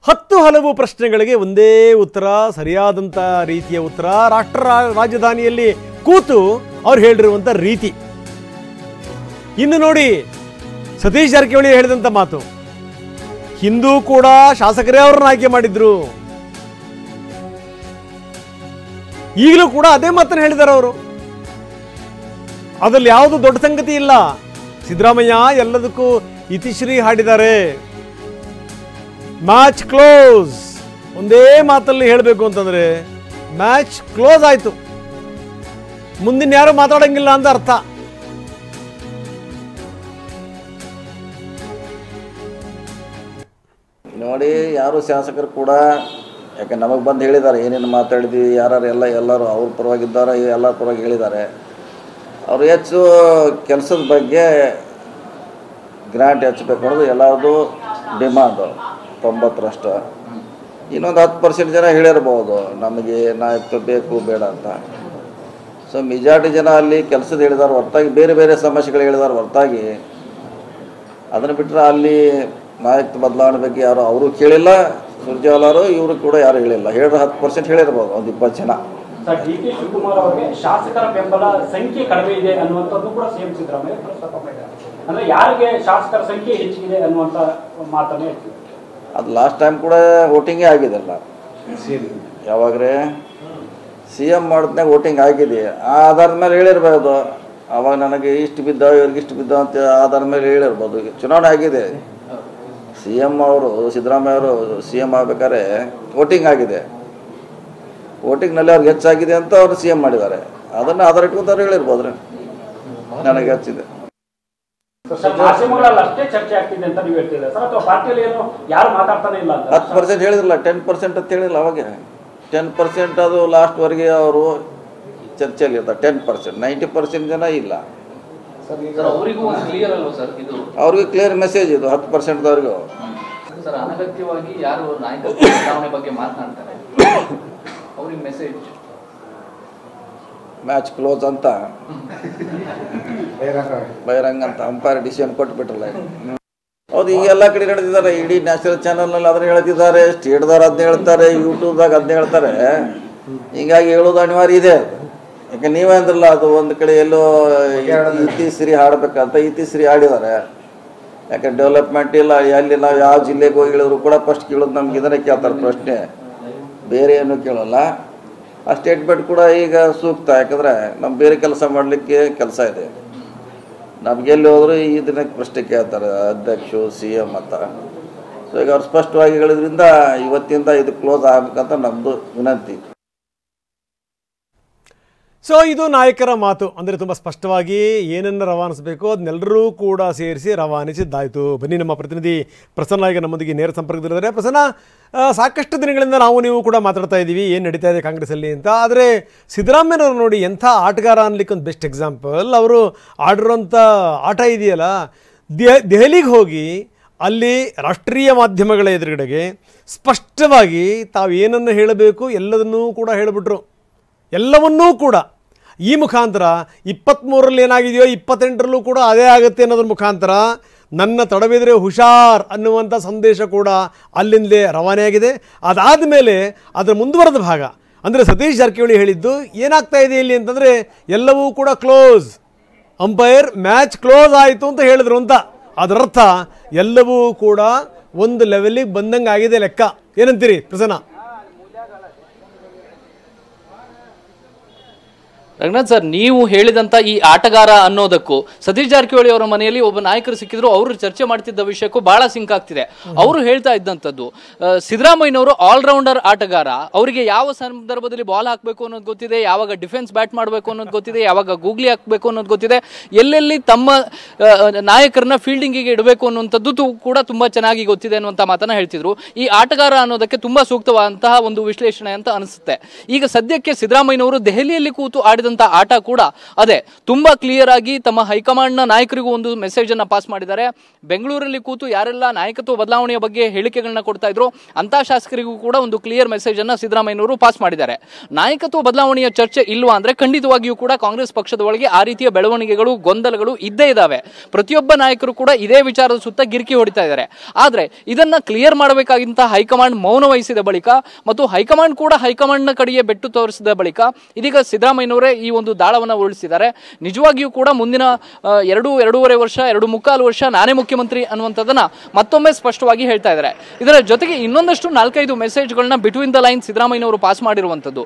10 ಹಲವು ಪ್ರಶ್ನೆಗಳಿಗೆ ಒಂದೇ ಉತ್ತರ, ಸರಿಯಾದಂಥ ರೀತಿಯ ಉತ್ತರ, ರಾಷ್ಟ್ರ ರಾಜಧಾನಿಯಲ್ಲಿ ಕೂತು ಅವ್ರು ಹೇಳಿರುವಂಥ ರೀತಿ. ಇನ್ನು ನೋಡಿ, ಸತೀಶ್ ಜಾರಕಿಹೊಳಿ ಹೇಳಿದಂಥ ಮಾತು, ಹಿಂದೂ ಕೂಡ ಶಾಸಕರೇ ಅವ್ರನ್ನ ಆಯ್ಕೆ ಮಾಡಿದ್ರು. ಈಗಲೂ ಕೂಡ ಅದೇ ಮಾತನ್ನು ಹೇಳಿದ್ದಾರೆ ಅವರು. ಅದ್ರಲ್ಲಿ ಯಾವುದು ದೊಡ್ಡ ಸಂಗತಿ ಇಲ್ಲ. ಸಿದ್ದರಾಮಯ್ಯ ಎಲ್ಲದಕ್ಕೂ ಇತಿಶ್ರೀ ಹಾಡಿದ್ದಾರೆ. Match close. ಒಂದೇ ಮಾತಲ್ಲಿ ಹೇಳಬೇಕು ಅಂತಂದ್ರೆ ಮ್ಯಾಚ್ ಕ್ಲೋಸ್ ಆಯ್ತು, ಮುಂದಿನ ಯಾರು ಮಾತಾಡಂಗಿಲ್ಲ ಅಂತ ಅರ್ಥ. ನೋಡಿ, ಯಾರು ಶಾಸಕರು ಕೂಡ, ಯಾಕೆ ನಮಗೆ ಬಂದು ಹೇಳಿದ್ದಾರೆ ಏನೇನು ಮಾತಾಡಿದ್ವಿ, ಎಲ್ಲರೂ ಅವ್ರ ಪರವಾಗಿದ್ದಾರೆ, ಎಲ್ಲರ ಪರವಾಗಿ ಹೇಳಿದ್ದಾರೆ. ಅವರು ಹೆಚ್ಚು ಕೆಲಸದ ಬಗ್ಗೆ ಗ್ರಾಂಟ್ ಹೆಚ್ಚಬೇಕು ಅನ್ನೋದು ಎಲ್ಲರದು ಡಿಮಾಂಡು 90ರಷ್ಟು. ಇನ್ನೊಂದು 10% ಜನ ಹೇಳಿರ್ಬೋದು ನಮಗೆ ನಾಯಕತ್ವ ಬೇಕು ಬೇಡ ಅಂತ. ಸೊ ಮೆಜಾರಿಟಿ ಜನ ಅಲ್ಲಿ ಕೆಲಸದ ಹೇಳಿದಾರೆ ಹೊರತಾಗಿ ಬೇರೆ ಬೇರೆ ಸಮಸ್ಯೆಗಳು ಹೇಳಿದಾರೆ ಹೊರತಾಗಿ ಅದನ್ನು ಬಿಟ್ಟರೆ ಅಲ್ಲಿ ನಾಯಕತ್ವ ಬದಲಾವಣೆ ಬಗ್ಗೆ ಯಾರು ಅವರು ಕೇಳಿಲ್ಲ. ಸುರ್ಜೇವಾಲರು ಇವರು ಕೂಡ ಯಾರು ಹೇಳಿಲ್ಲ. 10% ಹೇಳಿರ್ಬೋದು, ಒಂದು 20 ಜನ. ಸರ್, ಡಿ.ಕೆ. ಶಿವಕುಮಾರ್ ಅವರಿಗೆ ಶಾಸಕರ ಬೆಂಬಲ ಸಂಖ್ಯೆ ಕಡಿಮೆ ಇದೆ ಅನ್ನುವಂಥದ್ದು ಕೂಡ ಸಿಎಂ ಸಿದ್ದರಾಮಯ್ಯ ಪ್ರಸ್ತಾಪ ಮಾಡಿದ್ದಾರೆ. ಅಂದರೆ ಯಾರಿಗೆ ಶಾಸಕರ ಸಂಖ್ಯೆ ಹೆಚ್ಚಿಗಿದೆ ಅನ್ನುವಂಥ ಮಾತನ್ನೇ ಹೇಳ್ತೀವಿ. ಅದು ಲಾಸ್ಟ್ ಟೈಮ್ ಕೂಡ ವೋಟಿಂಗೇ ಆಗಿದೆಲ್ಲ. ಯಾವಾಗ್ರೆ CM ಮಾಡಿದ್ನಾಗ ವೋಟಿಂಗ್ ಆಗಿದೆ. ಆ ಆಧಾರದ ಮೇಲೆ ಹೇಳಿರ್ಬೋದು, ಅವಾಗ ನನಗೆ ಇಷ್ಟು ಬಿದ್ದಾವ ಇವ್ರಿಗೆ ಇಷ್ಟು ಬಿದ್ದಾವ ಅಂತ ಆಧಾರದ ಮೇಲೆ ಹೇಳಿರ್ಬೋದು. ಚುನಾವಣೆ ಆಗಿದೆ. CM ಅವರು ಸಿದ್ದರಾಮಯ್ಯ ಅವರು CM ಆಗ್ಬೇಕಾದ್ರೆ ವೋಟಿಂಗ್ ಆಗಿದೆ. ವೋಟಿಂಗ್ನಲ್ಲಿ ಅವ್ರಿಗೆ ಹೆಚ್ಚಾಗಿದೆ ಅಂತ ಅವರು CM ಮಾಡಿದ್ದಾರೆ. ಅದನ್ನು ಆಧಾರ ಇಟ್ಕೊಂತ ಹೇಳಿರ್ಬೋದ್ರಿ ನನಗೆ ಹೆಚ್ಚಿದೆ. 10% ಹೇಳಿದ್ರಲ್ಲ, 10% ಅಂತ ಹೇಳಿಲ್ಲ. ಅವಾಗ 10% ಅದು ಲಾಸ್ಟ್ವರೆಗೆ ಅವರು ಚರ್ಚೆಯಲ್ಲಿ ಇರ್ತಾರೆ. 10%, 90% ಜನ ಇಲ್ಲ. ಅವ್ರಿಗೆ ಕ್ಲಿಯರ್ ಮೆಸೇಜ್ ಇದು 10%ದವ್ರಿಗೂ. ಅನಗತ್ಯವಾಗಿ ಯಾರು ನಾಯಕತ್ವ ಬದಲಾವಣೆ ಬಗ್ಗೆ ಮಾತನಾಡ್ತಾರೆ ಅವ್ರಿಗೆ ಮೆಸೇಜ್ ಮ್ಯಾಚ್ ಕ್ಲೋಸ್ ಅಂತ ಬಹಿರಂಗ ಅಂತ ಅಂಪೈರ್ ಡಿಸಿಷನ್ ಕೊಟ್ಬಿಟ್ರಲ್ಲ. ಹೌದು, ಈಗ ಎಲ್ಲ ಕಡೆ ಹೇಳ್ತಿದ್ದಾರೆ. ಇಡೀ ನ್ಯಾಷನಲ್ ಚಾನಲ್ನಲ್ಲಿ ಅದನ್ನ ಹೇಳ್ತಿದ್ದಾರೆ, ಸ್ಟೇಟ್ದವ್ರು ಅದನ್ನ ಹೇಳ್ತಾರೆ, ಯೂಟ್ಯೂಬ್ದಾಗ ಅದನ್ನ ಹೇಳ್ತಾರೆ. ಹೀಗಾಗಿ ಹೇಳೋದು ಅನಿವಾರ್ಯ ಇದೆ. ಯಾಕೆ ನೀವೇ ಅಂದ್ರಲ್ಲ, ಅದು ಒಂದು ಕಡೆ ಎಲ್ಲೋ ಇತಿಶ್ರೀ ಹಾಡಬೇಕಂತ ಇತಿಶ್ರೀ ಹಾಡಿದ್ದಾರೆ. ಯಾಕೆ ಡೆವಲಪ್ಮೆಂಟ್ ಇಲ್ಲ. ಎಲ್ಲಿ ನಾವು ಯಾವ ಜಿಲ್ಲೆಗೆ ಹೋಗಿ ಹೇಳಿದ್ರು ಕೂಡ ಫಸ್ಟ್ ಕೇಳೋದು ನಮ್ಗೆ ಇದನ್ನೇ ಕೇಳ್ತಾರೆ ಪ್ರಶ್ನೆ, ಬೇರೆ ಏನೂ ಕೇಳೋಲ್ಲ. ಆ ಸ್ಟೇಟ್ಮೆಂಟ್ ಕೂಡ ಈಗ ಸೂಕ್ತ. ಯಾಕಂದರೆ ನಮ್ಮ ಬೇರೆ ಕೆಲಸ ಮಾಡಲಿಕ್ಕೆ ಕೆಲಸ ಇದೆ. ನಮಗೆಲ್ಲಿ ಹೋದರೂ ಇದನ್ನ ಪ್ರಶ್ನೆ ಕೇಳ್ತಾರೆ ಅಧ್ಯಕ್ಷರು CM ಅಂತ. ಸೊ ಈಗ ಅವ್ರು ಸ್ಪಷ್ಟವಾಗಿ ಹೇಳಿದ್ರಿಂದ ಇವತ್ತಿಂದ ಇದು ಕ್ಲೋಸ್ ಆಗಬೇಕಂತ ನಮ್ಮದು ವಿನಂತಿ. ಸೊ ಇದು ನಾಯಕರ ಮಾತು. ಅಂದರೆ ತುಂಬ ಸ್ಪಷ್ಟವಾಗಿ ಏನನ್ನು ರವಾನಿಸಬೇಕು ಅದನ್ನೆಲ್ಲರೂ ಕೂಡ ಸೇರಿಸಿ ರವಾನಿಸಿದ್ದಾಯಿತು. ಬನ್ನಿ, ನಮ್ಮ ಪ್ರತಿನಿಧಿ ಪ್ರಸನ್ನ ಈಗ ನಮ್ಮೊಂದಿಗೆ ನೇರ ಸಂಪರ್ಕದಲ್ಲಿದ್ದಾರೆ. ಪ್ರಸನ್ನ, ಸಾಕಷ್ಟು ದಿನಗಳಿಂದ ನಾವು ನೀವು ಕೂಡ ಮಾತಾಡ್ತಾ ಇದ್ದೀವಿ ಏನು ನಡೀತಾ ಇದೆ ಕಾಂಗ್ರೆಸ್ಸಲ್ಲಿ ಅಂತ. ಆದರೆ ಸಿದ್ದರಾಮಯ್ಯನವರು ನೋಡಿ, ಎಂಥ ಆಟಗಾರ ಅನ್ನಲಿಕ್ಕೆ ಒಂದು ಬೆಸ್ಟ್ ಎಕ್ಸಾಂಪಲ್. ಅವರು ಆಡಿರೋಂಥ ಆಟ ಇದೆಯಲ್ಲ, ದೆಹಲಿಗೆ ಹೋಗಿ ಅಲ್ಲಿ ರಾಷ್ಟ್ರೀಯ ಮಾಧ್ಯಮಗಳ ಎದುರುಗಡೆಗೆ ಸ್ಪಷ್ಟವಾಗಿ ತಾವು ಏನನ್ನು ಹೇಳಬೇಕು ಎಲ್ಲದನ್ನೂ ಕೂಡ ಹೇಳಿಬಿಟ್ರು. ಎಲ್ಲವನ್ನೂ ಕೂಡ ಈ ಮುಖಾಂತರ 23ರಲ್ಲಿ ಏನಾಗಿದೆಯೋ 28ರಲ್ಲೂ ಕೂಡ ಅದೇ ಆಗುತ್ತೆ ಅನ್ನೋದ್ರ ಮುಖಾಂತರ ನನ್ನ ತಡವಿದ್ರೆ ಹುಷಾರ್ ಅನ್ನುವಂಥ ಸಂದೇಶ ಕೂಡ ಅಲ್ಲಿಂದಲೇ ರವಾನೆಯಾಗಿದೆ. ಅದಾದ ಮೇಲೆ ಅದರ ಮುಂದುವರೆದ ಭಾಗ ಅಂದರೆ ಸತೀಶ್ ಜಾರಕಿಹೊಳಿ ಹೇಳಿದ್ದು ಏನಾಗ್ತಾ ಇದೆ ಇಲ್ಲಿ ಅಂತಂದರೆ ಎಲ್ಲವೂ ಕೂಡ ಕ್ಲೋಸ್, ಅಂಪೈರ್ ಮ್ಯಾಚ್ ಕ್ಲೋಸ್ ಆಯಿತು ಅಂತ ಹೇಳಿದ್ರು ಅಂತ. ಅದರರ್ಥ ಎಲ್ಲವೂ ಕೂಡ ಒಂದು ಲೆವೆಲಿಗೆ ಬಂದಂಗೆ ಆಗಿದೆ ಲೆಕ್ಕ. ಏನಂತೀರಿ ಪ್ರಸನ್ನ? ರಂಗನಾಥ್ ಸರ್, ನೀವು ಹೇಳಿದಂಥ ಈ ಆಟಗಾರ ಅನ್ನೋದಕ್ಕೂ ಸತೀಶ್ ಜಾರಕಿಹೊಳಿ ಅವರ ಮನೆಯಲ್ಲಿ ಒಬ್ಬ ನಾಯಕರು ಸಿಕ್ಕಿದ್ರು, ಅವರು ಚರ್ಚೆ ಮಾಡ್ತಿದ್ದ ವಿಷಯಕ್ಕೂ ಬಹಳ ಸಿಂಕ್ ಆಗ್ತಿದೆ. ಅವರು ಹೇಳ್ತಾ ಇದ್ದಂಥದ್ದು ಸಿದ್ದರಾಮಯ್ಯನವರು ಆಲ್ರೌಂಡರ್ ಆಟಗಾರ, ಅವರಿಗೆ ಯಾವ ಸಂದರ್ಭದಲ್ಲಿ ಬಾಲ್ ಹಾಕಬೇಕು ಅನ್ನೋದು ಗೊತ್ತಿದೆ, ಯಾವಾಗ ಡಿಫೆನ್ಸ್ ಬ್ಯಾಟ್ ಮಾಡಬೇಕು ಅನ್ನೋದು ಗೊತ್ತಿದೆ, ಯಾವಾಗ ಗೂಗ್ಲಿ ಹಾಕಬೇಕು ಅನ್ನೋದು ಗೊತ್ತಿದೆ, ಎಲ್ಲೆಲ್ಲಿ ತಮ್ಮ ನಾಯಕರನ್ನ ಫೀಲ್ಡಿಂಗಿಗೆ ಇಡಬೇಕು ಅನ್ನುವಂಥದ್ದು ಕೂಡ ತುಂಬಾ ಚೆನ್ನಾಗಿ ಗೊತ್ತಿದೆ ಅನ್ನುವಂಥ ಮಾತನ್ನ ಹೇಳ್ತಿದ್ರು. ಈ ಆಟಗಾರ ಅನ್ನೋದಕ್ಕೆ ತುಂಬಾ ಸೂಕ್ತವಾದಂತಹ ಒಂದು ವಿಶ್ಲೇಷಣೆ ಅಂತ ಅನಿಸುತ್ತೆ. ಈಗ ಸದ್ಯಕ್ಕೆ ಸಿದ್ದರಾಮಯ್ಯನವರು ದೆಹಲಿಯಲ್ಲಿ ಕೂತು ಆಡಿದ ಆಡಿದಂತ ಆಟ ಕೂಡ ಅದೇ. ತುಂಬಾ ಕ್ಲಿಯರ್ ಆಗಿ ತಮ್ಮ ಹೈಕಮಾಂಡ್ ನ ನಾಯಕರಿಗೂ ಒಂದು ಮೆಸೇಜ್ ಅನ್ನ ಪಾಸ್ ಮಾಡಿದ್ದಾರೆ. ಬೆಂಗಳೂರಲ್ಲಿ ಕೂತು ಯಾರೆಲ್ಲ ನಾಯಕತ್ವ ಬದಲಾವಣೆಯ ಬಗ್ಗೆ ಹೇಳಿಕೆಗಳನ್ನ ಕೊಡ್ತಾ ಇದ್ರು ಅಂತ ಶಾಸಕರಿಗೂ ಕೂಡ ಒಂದು ಕ್ಲಿಯರ್ ಮೆಸೇಜ್ ಅನ್ನ ಸಿದ್ದರಾಮಯ್ಯನವರು ಪಾಸ್ ಮಾಡಿದ್ದಾರೆ. ನಾಯಕತ್ವ ಬದಲಾವಣೆಯ ಚರ್ಚೆ ಇಲ್ವಾ ಅಂದ್ರೆ ಖಂಡಿತವಾಗಿಯೂ ಕೂಡ ಕಾಂಗ್ರೆಸ್ ಪಕ್ಷದ ಒಳಗೆ ಆ ರೀತಿಯ ಬೆಳವಣಿಗೆಗಳು, ಗೊಂದಲಗಳು ಇದ್ದೇ ಇದಾವೆ. ಪ್ರತಿಯೊಬ್ಬ ನಾಯಕರು ಕೂಡ ಇದೇ ವಿಚಾರದ ಸುತ್ತ ಗಿರ್ಕಿ ಹೊಡಿತಾ ಇದ್ದಾರೆ. ಆದ್ರೆ ಇದನ್ನ ಕ್ಲಿಯರ್ ಮಾಡಬೇಕಾಗಿಂತ ಹೈಕಮಾಂಡ್ ಮೌನ ವಹಿಸಿದ ಬಳಿಕ ಮತ್ತು ಹೈಕಮಾಂಡ್ ಕೂಡ ಹೈಕಮಾಂಡ್ ನ ಕಡೆಗೆ ಬೆಟ್ಟು ತೋರಿಸಿದ ಬಳಿಕ ಇದೀಗ ಸಿದ್ದರಾಮಯ್ಯನವರೇ ಈ ಒಂದು ದಾಳವನ್ನ ಉರುಳಿಸಿದ್ದಾರೆ. ನಿಜವಾಗಿಯೂ ಕೂಡ ಮುಂದಿನ 2.5 ವರ್ಷ 2.25 ವರ್ಷ ನಾನೇ ಮುಖ್ಯಮಂತ್ರಿ ಅನ್ನುವಂಥದ್ದನ್ನ ಮತ್ತೊಮ್ಮೆ ಸ್ಪಷ್ಟವಾಗಿ ಹೇಳ್ತಾ ಇದ್ದಾರೆ. ಇದರ ಜೊತೆಗೆ ಇನ್ನೊಂದಷ್ಟು 4-5 ಮೆಸೇಜ್ಗಳನ್ನ ಬಿಟ್ವೀನ್ ದ ಲೈನ್ ಸಿದ್ದರಾಮಯ್ಯನವರು ಪಾಸ್ ಮಾಡಿರುವಂತದ್ದು.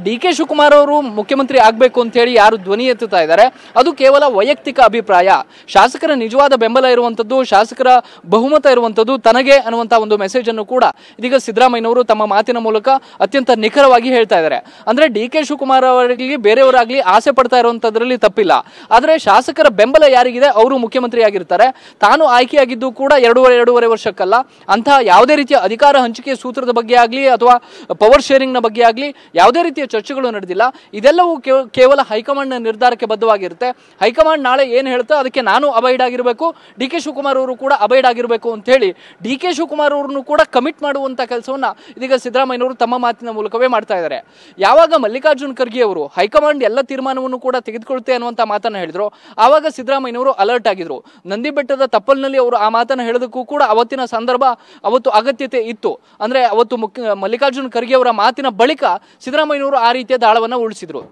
ಡಿ.ಕೆ. ಶಿವಕುಮಾರ್ ಅವರು ಮುಖ್ಯಮಂತ್ರಿ ಆಗಬೇಕು ಅಂತ ಹೇಳಿ ಯಾರು ಧ್ವನಿ ಎತ್ತುತ್ತಾ ಇದ್ದಾರೆ ಅದು ಕೇವಲ ವೈಯಕ್ತಿಕ ಅಭಿಪ್ರಾಯ. ಶಾಸಕರ ನಿಜವಾದ ಬೆಂಬಲ ಇರುವಂತದ್ದು, ಶಾಸಕರ ಬಹುಮತ ಇರುವಂತದ್ದು ತನಗೆ ಅನ್ನುವಂತ ಒಂದು ಮೆಸೇಜ್ ಅನ್ನು ಕೂಡ ಇದೀಗ ಸಿದ್ದರಾಮಯ್ಯನವರು ತಮ್ಮ ಮಾತಿನ ಮೂಲಕ ಅತ್ಯಂತ ನಿಖರವಾಗಿ ಹೇಳ್ತಾ ಇದ್ದಾರೆ. ಅಂದ್ರೆ ಡಿ.ಕೆ. ಶಿವಕುಮಾರ್ ಅವರಿಗೆ ಬೇರೆಯವರಾಗ್ಲಿ ಆಸೆ ಪಡ್ತಾ ಇರುವಂತದ್ರಲ್ಲಿ ತಪ್ಪಿಲ್ಲ. ಆದ್ರೆ ಶಾಸಕರ ಬೆಂಬಲ ಯಾರಿಗಿದೆ ಅವರು ಮುಖ್ಯಮಂತ್ರಿ ಆಗಿರ್ತಾರೆ. ತಾನು ಆಯ್ಕೆಯಾಗಿದ್ದು ಕೂಡ 2.5 ವರ್ಷಕ್ಕಲ್ಲ. ಅಂತಹ ಯಾವುದೇ ರೀತಿಯ ಅಧಿಕಾರ ಹಂಚಿಕೆ ಸೂತ್ರದ ಬಗ್ಗೆ ಆಗಲಿ ಅಥವಾ ಪವರ್ ಶೇರಿಂಗ್ ನ ಬಗ್ಗೆ ಆಗಲಿ ಯಾವುದೇ ರೀತಿಯ ಚರ್ಚೆಗಳು ನಡೆದಿಲ್ಲ. ಇದೆಲ್ಲವೂ ಕೇವಲ ಹೈಕಮಾಂಡ್ ನ ನಿರ್ಧಾರಕ್ಕೆ ಬದ್ಧವಾಗಿರುತ್ತೆ. ಹೈಕಮಾಂಡ್ ನಾಳೆ ಏನ್ ಹೇಳ್ತಾ ಅದಕ್ಕೆ ನಾನು ಅಬೈಡ್ ಆಗಿರಬೇಕು, ಡಿ.ಕೆ. ಶಿವಕುಮಾರ್ ಅವರು ಕೂಡ ಅಬೈಡ್ ಆಗಿರಬೇಕು ಅಂತ ಹೇಳಿ ಡಿ.ಕೆ. ಶಿವಕುಮಾರ್ ಅವರನ್ನು ಕೂಡ ಕಮಿಟ್ ಮಾಡುವಂತ ಕೆಲಸವನ್ನ ಇದೀಗ ಸಿದ್ದರಾಮಯ್ಯನವರು ತಮ್ಮ ಮಾತಿನ ಮೂಲಕವೇ ಮಾಡ್ತಾ ಇದ್ದಾರೆ. ಯಾವಾಗ ಮಲ್ಲಿಕಾರ್ಜುನ್ ಖರ್ಗೆ ಅವರು ಹೈಕಮಾಂಡ್ ಎಲ್ಲ ತೀರ್ಮಾನವನ್ನು ಕೂಡ ತೆಗೆದುಕೊಳ್ಳುತ್ತೆ ಅನ್ನುವಂತ ಮಾತನ್ನ ಹೇಳಿದ್ರು ಆವಾಗ ಸಿದ್ದರಾಮಯ್ಯನವರು ಅಲರ್ಟ್ ಆಗಿದ್ರು. ನಂದಿ ಬೆಟ್ಟದ ತಪ್ಪಲಿನಲ್ಲಿ ಅವರು ಆ ಮಾತನ್ನ ಹೇಳೋದಕ್ಕೂ ಕೂಡ ಅವತ್ತಿನ ಸಂದರ್ಭ, ಅವತ್ತು ಅಗತ್ಯತೆ ಇತ್ತು. ಅಂದ್ರೆ ಅವತ್ತು ಮಲ್ಲಿಕಾರ್ಜುನ್ ಖರ್ಗೆ ಅವರ ಮಾತಿನ ಬಳಿಕ ಸಿದ್ದರಾಮಯ್ಯನವರು ಆ ರೀತಿಯ ದಾಳವನ್ನ ಉಳಿಸಿದ್ರು.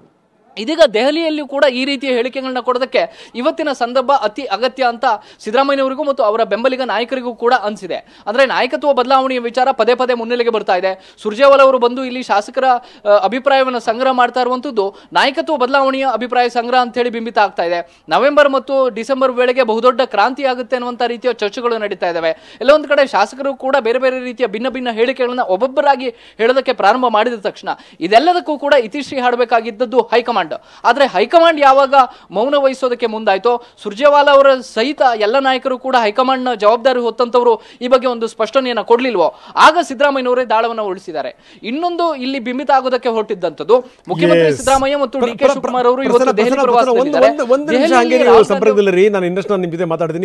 ಇದೀಗ ದೆಹಲಿಯಲ್ಲಿ ಕೂಡ ಈ ರೀತಿಯ ಹೇಳಿಕೆಗಳನ್ನ ಕೊಡೋದಕ್ಕೆ ಇವತ್ತಿನ ಸಂದರ್ಭ ಅತಿ ಅಗತ್ಯ ಅಂತ ಸಿದ್ದರಾಮಯ್ಯನವರಿಗೂ ಮತ್ತು ಅವರ ಬೆಂಬಲಿಗ ನಾಯಕರಿಗೂ ಕೂಡ ಅನಿಸಿದೆ. ಅಂದ್ರೆ ನಾಯಕತ್ವ ಬದಲಾವಣೆಯ ವಿಚಾರ ಪದೇ ಪದೇ ಮುನ್ನೆಲೆಗೆ ಬರ್ತಾ ಇದೆ. ಸುರ್ಜೇವಾಲಾ ಅವರು ಬಂದು ಇಲ್ಲಿ ಶಾಸಕರ ಅಭಿಪ್ರಾಯವನ್ನು ಸಂಗ್ರಹ ಮಾಡ್ತಾ ಇರುವಂತದ್ದು ನಾಯಕತ್ವ ಬದಲಾವಣೆಯ ಅಭಿಪ್ರಾಯ ಸಂಗ್ರಹ ಅಂತ ಹೇಳಿ ಬಿಂಬಿತ ಆಗ್ತಾ ಇದೆ. ನವೆಂಬರ್ ಮತ್ತು ಡಿಸೆಂಬರ್ ವೇಳೆಗೆ ಬಹುದೊಡ್ಡ ಕ್ರಾಂತಿ ಆಗುತ್ತೆ ಅನ್ನುವಂತ ರೀತಿಯ ಚರ್ಚೆಗಳು ನಡೀತಾ ಇದಾವೆ. ಎಲ್ಲೊಂದು ಕಡೆ ಶಾಸಕರು ಕೂಡ ಬೇರೆ ಬೇರೆ ರೀತಿಯ ಭಿನ್ನ ಭಿನ್ನ ಹೇಳಿಕೆಗಳನ್ನ ಒಬ್ಬೊಬ್ಬರಾಗಿ ಹೇಳೋದಕ್ಕೆ ಪ್ರಾರಂಭ ಮಾಡಿದ ತಕ್ಷಣ ಇದೆಲ್ಲದಕ್ಕೂ ಕೂಡ ಇತಿಶ್ರೀ ಹಾಡಬೇಕಾಗಿದ್ದದ್ದು ಹೈಕಮಾಂಡ್. ಆದ್ರೆ ಹೈಕಮಾಂಡ್ ಯಾವಾಗ ಮೌನ ವಹಿಸೋದಕ್ಕೆ ಮುಂದಾಯ್ತೋ ಸುರ್ಜೇವಾಲಾ ಅವರ ಸಹಿತ ಎಲ್ಲ ನಾಯಕರು ಕೂಡ ಹೈಕಮಾಂಡ್ ನ ಜವಾಬ್ದಾರಿ ಹೊತ್ತಂತವರು ಈ ಬಗ್ಗೆ ಒಂದು ಸ್ಪಷ್ಟನೆಯನ್ನ ಕೊಡ್ಲಿಲ್ವೋ ಆಗ ಸಿದ್ದರಾಮಯ್ಯನವರೇ ದಾಳವನ್ನ ಉಳಿಸಿದ್ದಾರೆ. ಇನ್ನೊಂದು ಇಲ್ಲಿ ಬಿಂಬಿತ ಆಗೋದಕ್ಕೆ ಹೊರಟಿದ್ದಂಥದ್ದು ಮುಖ್ಯಮಂತ್ರಿ ಸಿದ್ದರಾಮಯ್ಯ ಮತ್ತು ಡಿ.ಕೆ. ಶಿವಕುಮಾರ್ ಅವರು ಇವತ್ತು ದೆಹಲಿ ಪ್ರವಾಸದಲ್ಲಿದ್ದಾರೆ. ಸಂಪರ್ಕದಲ್ಲಿ ನಾನು ಇಂಡಸ್ಟ್ರಿ ನಿಮ್ಮ ಜೊತೆ ಮಾತಾಡ್ತೀನಿ.